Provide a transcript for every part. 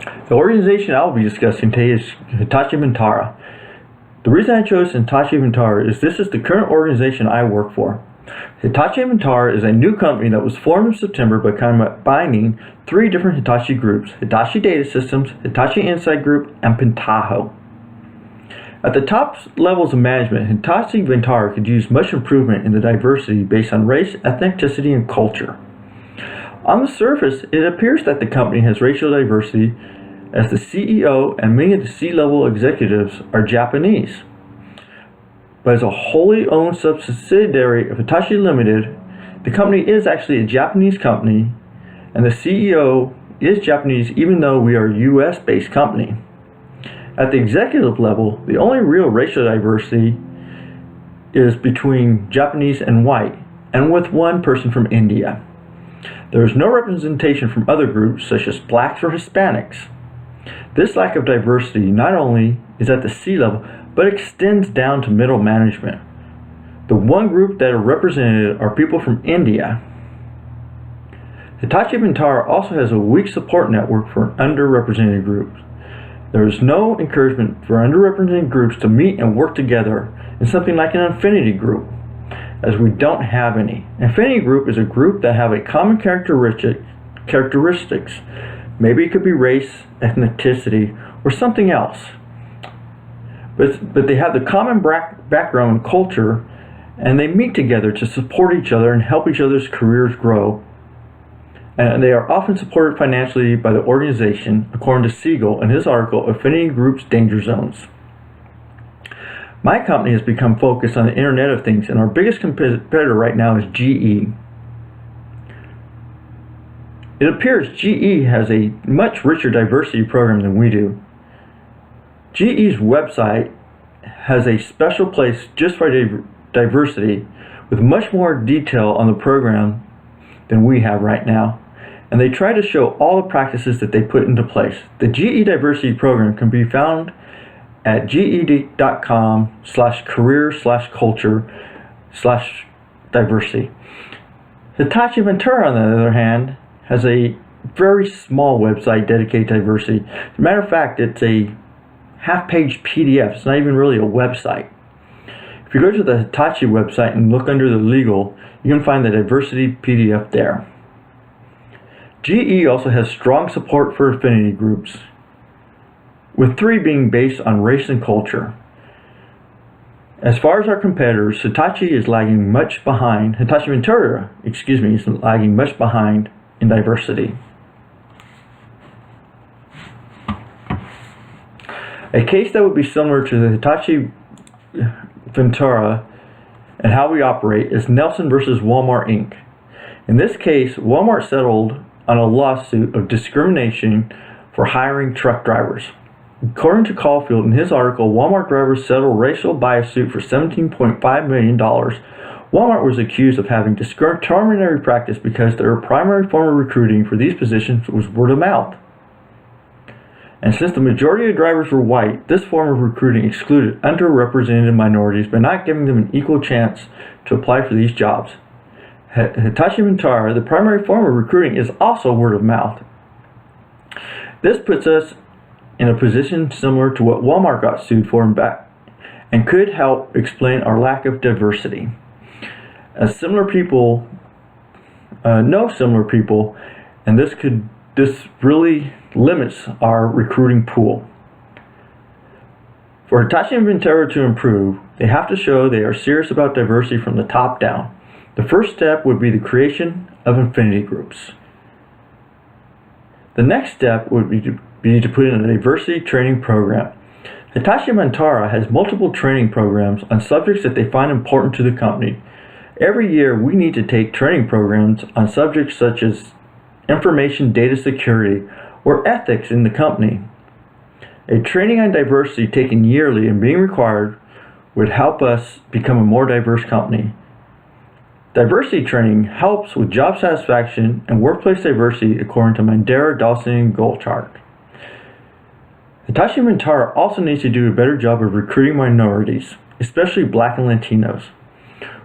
The organization I will be discussing today is Hitachi Vantara. The reason I chose Hitachi Vantara is this is the current organization I work for. Hitachi Vantara is a new company that was formed in September by combining three different Hitachi groups: Hitachi Data Systems, Hitachi Insight Group, and Pentaho. At the top levels of management, Hitachi Vantara could use much improvement in the diversity based on race, ethnicity, and culture. On the surface, it appears that the company has racial diversity, as the CEO and many of the C-level executives are Japanese. But as a wholly owned subsidiary of Hitachi Limited, the company is actually a Japanese company, and the CEO is Japanese even though we are a US-based company. At the executive level, the only real racial diversity is between Japanese and white, and with one person from India. There is no representation from other groups such as blacks or Hispanics. This lack of diversity not only is at the C-level, but extends down to middle management. The one group that are represented are people from India. Hitachi Vantara also has a weak support network for underrepresented groups. There is no encouragement for underrepresented groups to meet and work together in something like an affinity group, as we don't have any. An affinity group is a group that have a common characteristics. Maybe it could be race, ethnicity, or something else. But they have the common background and culture, and they meet together to support each other and help each other's careers grow. And they are often supported financially by the organization, according to Siegel in his article, Affinity Groups Danger Zones. My company has become focused on the Internet of Things, and our biggest competitor right now is GE. It appears GE has a much richer diversity program than we do. GE's website has a special place just for diversity with much more detail on the program than we have right now. And they try to show all the practices that they put into place. The GE diversity program can be found at ged.com/career/culture/diversity. Hitachi Vantara, on the other hand, has a very small website dedicated to diversity. As a matter of fact, it's a half-page PDF. It's not even really a website. If you go to the Hitachi website and look under the legal, you can find the diversity PDF there. GE also has strong support for affinity groups, with three being based on race and culture. As far as our competitors, Hitachi is lagging much behind. Hitachi Vantara, is lagging much behind in diversity. A case that would be similar to the Hitachi Vantara and how we operate is Nelson versus Walmart Inc. In this case, Walmart settled on a lawsuit of discrimination for hiring truck drivers. According to Caulfield in his article, Walmart drivers settled racial bias suit for $17.5 million. Walmart was accused of having discriminatory practice because their primary form of recruiting for these positions was word of mouth. And since the majority of drivers were white, this form of recruiting excluded underrepresented minorities by not giving them an equal chance to apply for these jobs. Hitachi Vantara, the primary form of recruiting is also word of mouth. This puts us in a position similar to what Walmart got sued for and could help explain our lack of diversity. As similar people know similar people, and this really limits our recruiting pool. For Hitachi Vantara to improve, they have to show they are serious about diversity from the top down. The first step would be the creation of affinity groups. The next step would be to put in a diversity training program. Hitachi Vantara has multiple training programs on subjects that they find important to the company. Every year we need to take training programs on subjects such as information data security or ethics in the company. A training on diversity taken yearly and being required would help us become a more diverse company. Diversity training helps with job satisfaction and workplace diversity according to Mandera, Dawson, and Goldchart. Hitachi Vantara also needs to do a better job of recruiting minorities, especially Black and Latinos.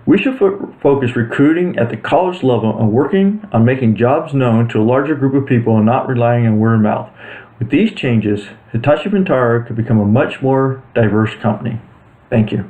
We should focus recruiting at the college level and working on making jobs known to a larger group of people and not relying on word of mouth. With these changes, Hitachi Vantara could become a much more diverse company. Thank you.